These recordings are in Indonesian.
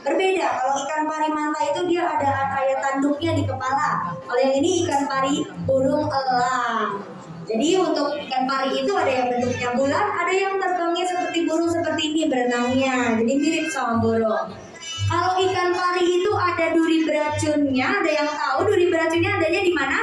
Berbeda, kalau ikan pari manta itu dia ada kayak tanduknya di kepala. Kalau yang ini ikan pari burung elang. Jadi untuk ikan pari itu ada yang bentuknya bulat, ada yang terbangnya seperti burung seperti ini berenangnya. Jadi mirip sama burung. Kalau ikan pari itu ada duri beracunnya, ada yang tahu duri beracunnya adanya di mana?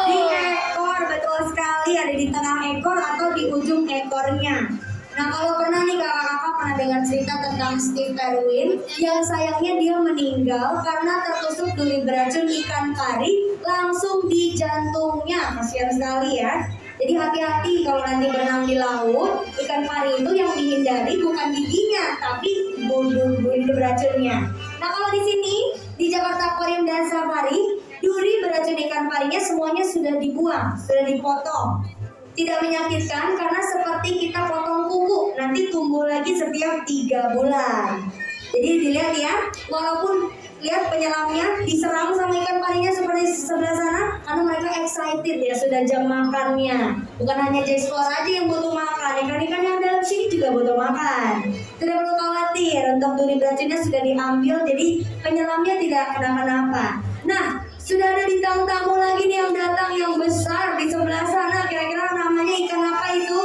Di ekor, betul sekali, ada di tengah ekor atau di ujung ekornya. Nah, kalau pernah nih kakak-kakak pernah dengar cerita tentang Steve Irwin yang sayangnya dia meninggal karena tertusuk duri beracun ikan pari langsung di jantungnya. Kasihan sekali ya. Jadi hati-hati kalau nanti berenang di laut, ikan pari itu yang dihindari bukan giginya, tapi duri beracunnya. Nah, kalau di sini di Jakarta Aquarium dan Safari, duri beracun ikan parinya semuanya sudah dibuang, sudah dipotong. Tidak menyakitkan karena seperti kita potong kuku, nanti tumbuh lagi setiap 3 bulan. Jadi dilihat ya, walaupun lihat penyelamnya diserang sama ikan parinya seperti sebelah sana, karena mereka excited ya, sudah jam makannya. Bukan hanya J-Explore aja yang butuh makan, ikan-ikan yang dalam sini juga butuh makan. Tidak perlu khawatir, untuk duri beracunnya sudah diambil, jadi penyelamnya tidak kenapa-napa. Nah, sudah ada bintang tamu lagi nih yang datang yang besar di sebelah sana. Kira-kira namanya ikan apa itu?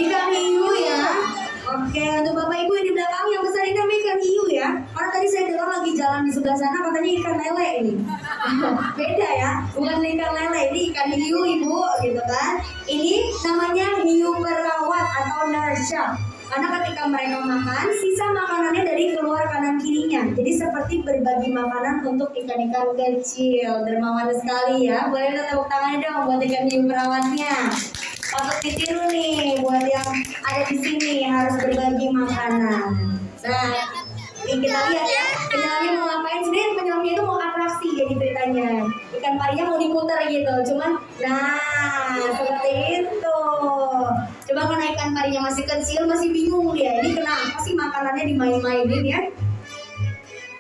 Ikan hiu ya. Oke, untuk bapak ibu yang di belakang yang besar ini namanya ikan hiu ya. Karena tadi saya dengar lagi jalan di sebelah sana katanya ikan lele ini. Beda ya, bukan ikan lele, ini ikan hiu ibu gitu kan. Ini namanya hiu perawat atau nurse shark. Karena ketika mereka makan, sisa makanannya dari keluar kanan kirinya. Jadi seperti berbagi makanan untuk ikan-ikan kecil. Dermawan sekali ya. Boleh tepuk tangannya dong buat ikan hiu perawatnya. Patut ditiru nih buat yang ada di sini harus berbagi makanan. Nah, ini kita lihat ya. Penyelamnya mau ngapain? Sebenarnya penyelamnya itu mau atraksi jadi ceritanya. Ikan parinya mau diputar gitu. Cuman, nah seperti itu. Coba karena ikan parinya masih kecil, masih bingung dia. Ini kenapa sih makanannya dimain-mainin ya?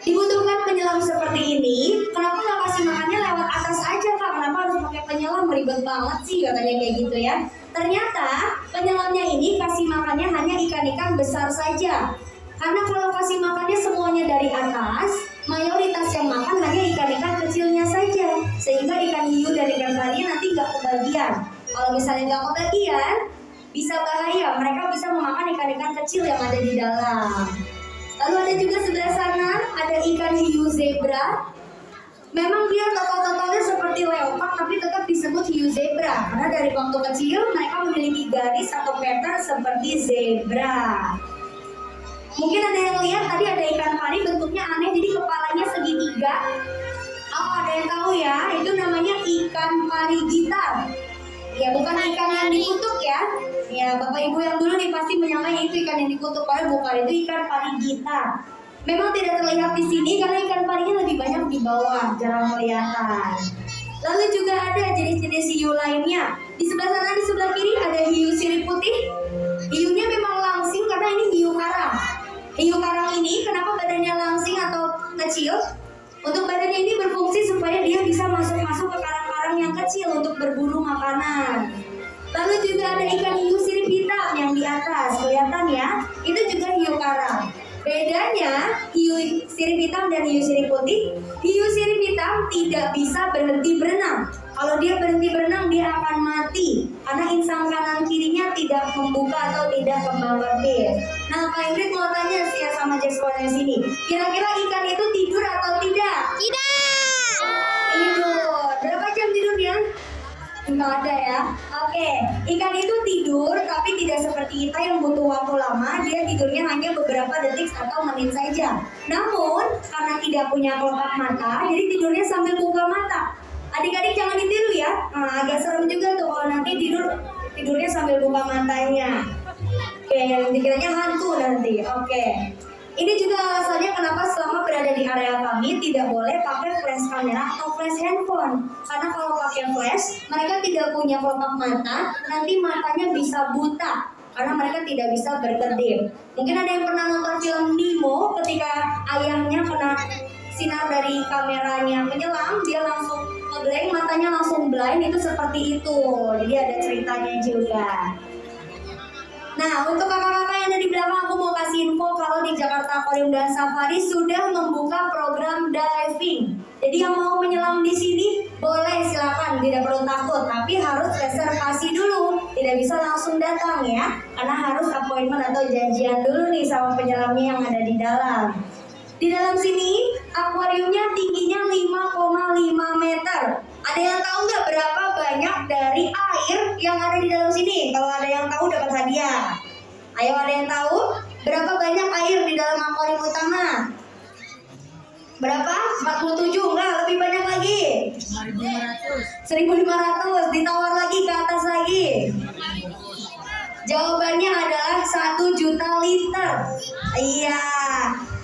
Dibutuhkan penyelam seperti ini. Kenapa nggak kasih makannya lewat atas aja kak? Kenapa harus pakai penyelam? Ribet banget sih katanya kayak gitu ya. Ternyata penyelamnya ini kasih makannya hanya ikan-ikan besar saja. Karena kalau kasih makannya semuanya dari atas, mayoritas yang makan hanya ikan-ikan kecilnya saja. Sehingga ikan hiu dan ikan pari nanti nggak kebagian. Kalau misalnya nggak kebagian, bisa bahaya. Mereka bisa memakan ikan-ikan kecil yang ada di dalam. Lalu ada juga sebelah sana ada ikan hiu zebra. Memang dia total-totalnya seperti leopard, tapi tetap disebut hiu zebra karena dari waktu kecil mereka memiliki garis atau pattern seperti zebra. Mungkin ada yang lihat tadi ada ikan pari bentuknya aneh, jadi kepalanya segitiga. Oh, ada yang tahu ya? Itu namanya ikan pari gitar. Ya, bukan ikan yang dikutuk ya. Ya, bapak ibu yang dulu nih pasti menyangka itu ikan yang dikutuk, padahal bukan, itu ikan pari gitar. Memang tidak terlihat di sini karena ikan parinya lebih banyak di bawah, jarang kelihatan. Lalu juga ada jenis-jenis hiu lainnya. Di sebelah sana, di sebelah kiri ada hiu sirip putih. Hiunya memang langsing karena ini hiu karang. Hiu karang ini kenapa badannya langsing atau kecil? Untuk badannya ini berfungsi supaya dia bisa masuk-masuk ke karang-karang yang kecil untuk berburu makanan. Lalu juga ada ikan hiu sirip hitam yang di atas, kelihatan ya? Itu juga hiu karang. Bedanya hiu sirip hitam dan hiu sirip putih, hiu sirip hitam tidak bisa berhenti berenang. Kalau dia berhenti berenang dia akan mati karena insang kanan kirinya tidak membuka atau tidak kembang kempis. Nah, Kak Ingrid mau tanya sih ya sama J-Explore di sini. Kira-kira ikan itu tidur atau tidak? Tidak. Tidur. Berapa jam tidurnya? Nggak ada ya. Oke, ikan itu tidur tapi tidak seperti kita yang butuh waktu lama. Dia tidurnya hanya beberapa detik atau menit saja. Namun karena tidak punya kelopak mata, jadi tidurnya sambil buka mata. Adik-adik jangan ditiru ya. Nah, agak serem juga tuh kalau nanti tidurnya sambil buka matanya. Oke, dikiranya hantu nanti. Oke. Ini juga alasannya kenapa selama berada di area kami tidak boleh pakai flash kamera atau flash handphone. Karena kalau pakai flash, mereka tidak punya kelopak mata, nanti matanya bisa buta. Karena mereka tidak bisa berkedip. Mungkin ada yang pernah nonton film Nemo ketika ayahnya kena sinar dari kameranya penyelam, dia langsung ngeblank, matanya langsung blind, itu seperti itu. Jadi ada ceritanya juga. Nah, untuk kakak-kakak yang ada di di belakang aku mau kasih info kalau di Jakarta Aquarium dan Safari sudah membuka program diving. Jadi yang mau menyelam di sini boleh, silakan, tidak perlu takut, tapi harus reservasi dulu. Tidak bisa langsung datang ya, karena harus appointment atau janjian dulu nih sama penyelamnya yang ada di dalam. Di dalam sini akuariumnya tingginya 5,5 meter. Ada yang tahu nggak berapa banyak dari air yang ada di dalam sini? Kalau ada yang tahu dapat hadiah. Ayo, ada yang tahu berapa banyak air di dalam akuarium utama? Berapa? 47? Enggak, lebih banyak lagi. 1.500. Ditawar lagi, ke atas lagi. Jawabannya adalah 1 juta liter. Iya,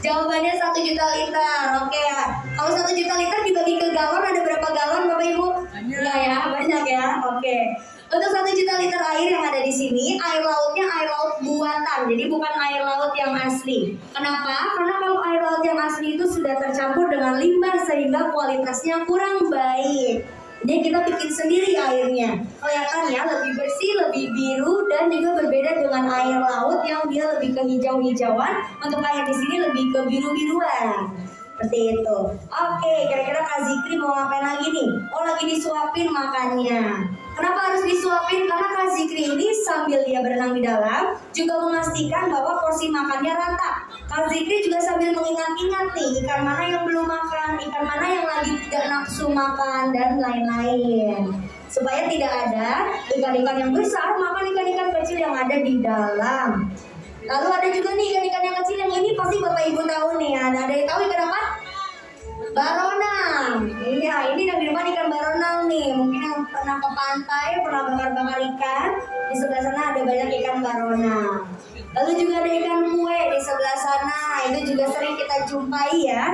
jawabannya 1 juta liter. Oke ya. Kalau 1 juta liter dibagi ke galon, ada berapa galon Bapak Ibu? Enggak ya, banyak ya. Oke. Untuk 1 juta liter air yang ada di sini, air lautnya air laut buatan, jadi bukan air laut yang asli. Kenapa? Karena kalau air laut yang asli itu sudah tercampur dengan limbah sehingga kualitasnya kurang baik. Jadi kita bikin sendiri airnya. Kelihatannya lebih bersih, lebih biru, dan juga berbeda dengan air laut yang dia lebih ke hijau-hijauan. Untuk air di sini lebih ke biru-biruan. Seperti itu. Oke, kira-kira Kak Zikri mau ngapain lagi nih? Oh, lagi disuapin makannya. Kenapa harus disuapin? Karena Kak Zikri ini sambil dia berenang di dalam juga memastikan bahwa porsi makannya rata. Kak Zikri juga sambil mengingat-ingat nih ikan mana yang belum makan, ikan mana yang lagi tidak nafsu makan, dan lain-lain. Supaya tidak ada ikan-ikan yang besar makan ikan-ikan kecil yang ada di dalam. Lalu ada juga nih ikan-ikan yang kecil yang ini pasti Bapak Ibu tahu nih. Ada yang tahu ikan apa? Baronang. Iya, ini yang di depan ikan baronang nih. Mungkin yang pernah ke pantai, pernah bakar-bakar ikan. Di sebelah sana ada banyak ikan baronang. Lalu juga ada ikan kue di sebelah sana. Itu juga sering kita jumpai ya.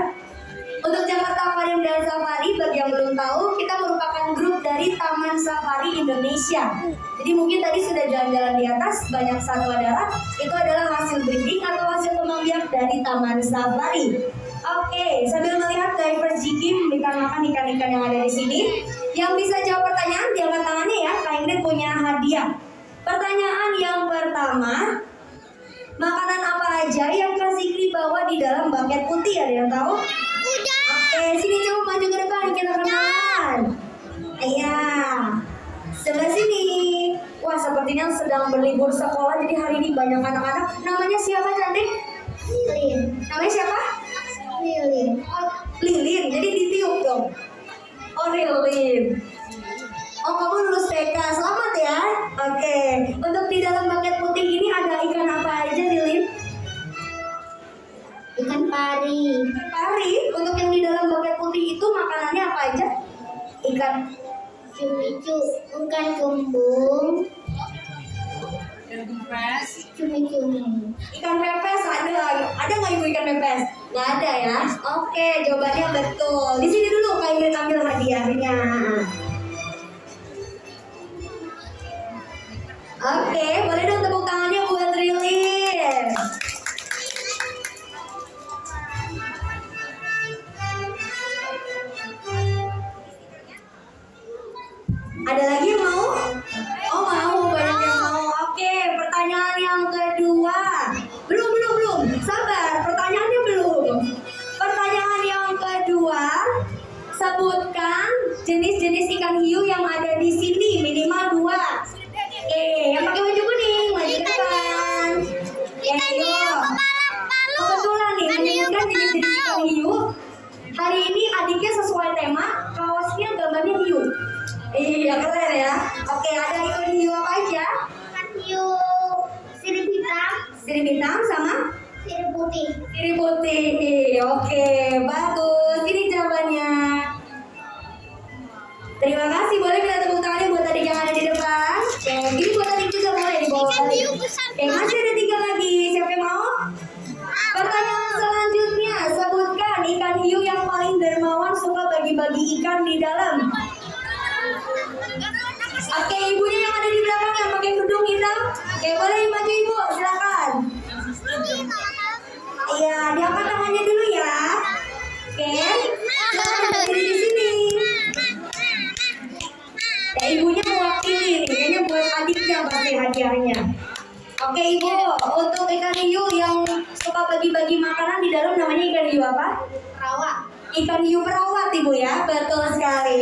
Untuk Jakarta Aquarium dan Safari, bagi yang belum tahu, kita merupakan grup dari Taman Safari Indonesia. Jadi mungkin tadi sudah jalan-jalan di atas, banyak satwa darat, itu adalah hasil breeding atau hasil kembang biak dari Taman Safari. Oke, sambil melihat divers Jiki memberikan makan ikan-ikan yang ada di sini, yang bisa jawab pertanyaan, diangkat tangannya ya, Kak Ingrid punya hadiah. Pertanyaan yang pertama, makanan apa aja yang Kak Zikri bawa di dalam bucket putih, ada yang tahu? Oke, sini coba maju ke depan, kita kenalan. Iya, sebelah sini. Wah, sepertinya sedang berlibur sekolah, jadi hari ini banyak anak-anak. Namanya siapa, cantik? Lilin. Namanya siapa? Lilin. Oh, Lilin, jadi ditiup dong. Oh, Lilin. Oh, kamu lulus TK, selamat ya. Oke, untuk di dalam bucket putih ini ada ikan apa aja, Lilin? Ikan pari. Ikan pari? Untuk yang di dalam bucket putih itu makanannya apa aja? Ikan cumi-cumi, ikan kembung, cumi-cumi. Ikan pepes ada nggak Ibu ikan pepes? Nggak ada ya? Oke, jawabannya betul. Di sini dulu Kak Ingrid ambil hadiahnya. Oke, boleh dong tepuk tangannya buat Lilin. Ada lagi yang mau? Oh, mau, banyak yang mau. Oke, pertanyaan yang kedua. Belum. Sabar, pertanyaannya belum. Pertanyaan yang kedua, sebutkan jenis-jenis ikan hiu yang ada di sini, minimal 2. Oke, yang pakai baju kuning, maju ke depan. Ayo. Kebetulan nih, menyebutkan jenis-jenis ikan hiu. Hari ini adiknya sesuai tema, kaosnya gambarnya hiu. Iya, keren ya. Oke, ada ikan hiu apa aja? Ikan hiu sirip hitam. Sirip hitam sama? Sirip putih. Sirip putih. Oke, bagus. Ini jawabannya. Terima kasih. Boleh kita tepuk tangannya buat adik yang ada di depan. Oke, ini buat adik juga boleh dibawa balik. Oke, masih ada 3 lagi. Siapa yang mau? Pertanyaan selanjutnya, sebutkan ikan hiu yang paling dermawan suka bagi-bagi ikan di dalam. Oke, ibunya yang ada di belakang yang pakai kerudung hitam. Oke, boleh maju ibu, silakan. Iya, diangkat tangannya dulu ya. Oke, berdiri di sini. Ya, ibunya mewakili nih, kayaknya buat adiknya pasti hadiahnya. Oke ibu, untuk ikan ikan di dalam namanya ikan hiu apa? Rawa. Ikan hiu perawat Ibu ya, betul sekali.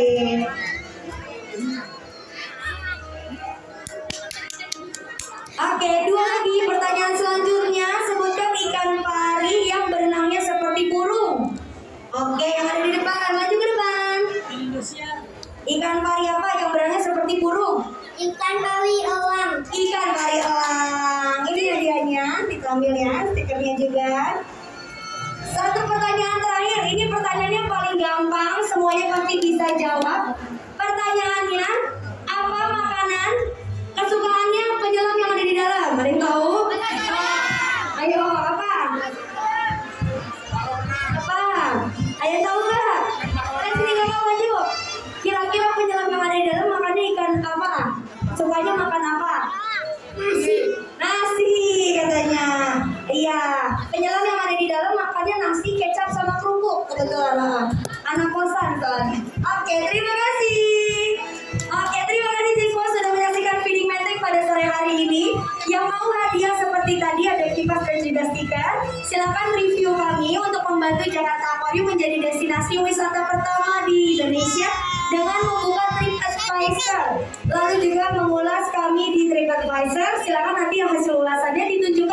Oke, dua lagi pertanyaan selanjutnya. Sebutkan ikan pari yang berenangnya seperti burung. Oke, yang ada di depan, maju ke depan. Ikan pari apa yang berenangnya seperti burung? Ikan pari elang. Ikan pari elang. Ini hadiahnya, diambil ya, stikernya juga. Satu pertanyaan terakhir, ini pertanyaannya paling gampang, semuanya pasti bisa jawab. Pertanyaannya, apa makanan kesukaannya penyelam yang ada di dalam? Ada yang tahu? Ayo, apa? Apa? Ada yang tahu nggak? Sini kakak maju. Kira-kira penyelam yang ada di dalam makannya ikan apa? Sukanya makan apa? Nasi katanya. Iya, penyelam yang ada di dalam makannya nasi, kecap sama kerupuk. Kebetulan anak kosan soalnya. Oke, terima kasih. Oke, terima kasih siswa sudah menyaksikan feeding meeting pada sore hari ini. Yang mau hadiah seperti tadi ada kipas dan juga stiker. Silakan review kami untuk membantu Jakarta Aquarium menjadi destinasi wisata pertama di Indonesia dengan membuka TripAdvisor. Lalu juga mengulas kami di TripAdvisor. Silakan nanti hasil ulasannya ditunjukkan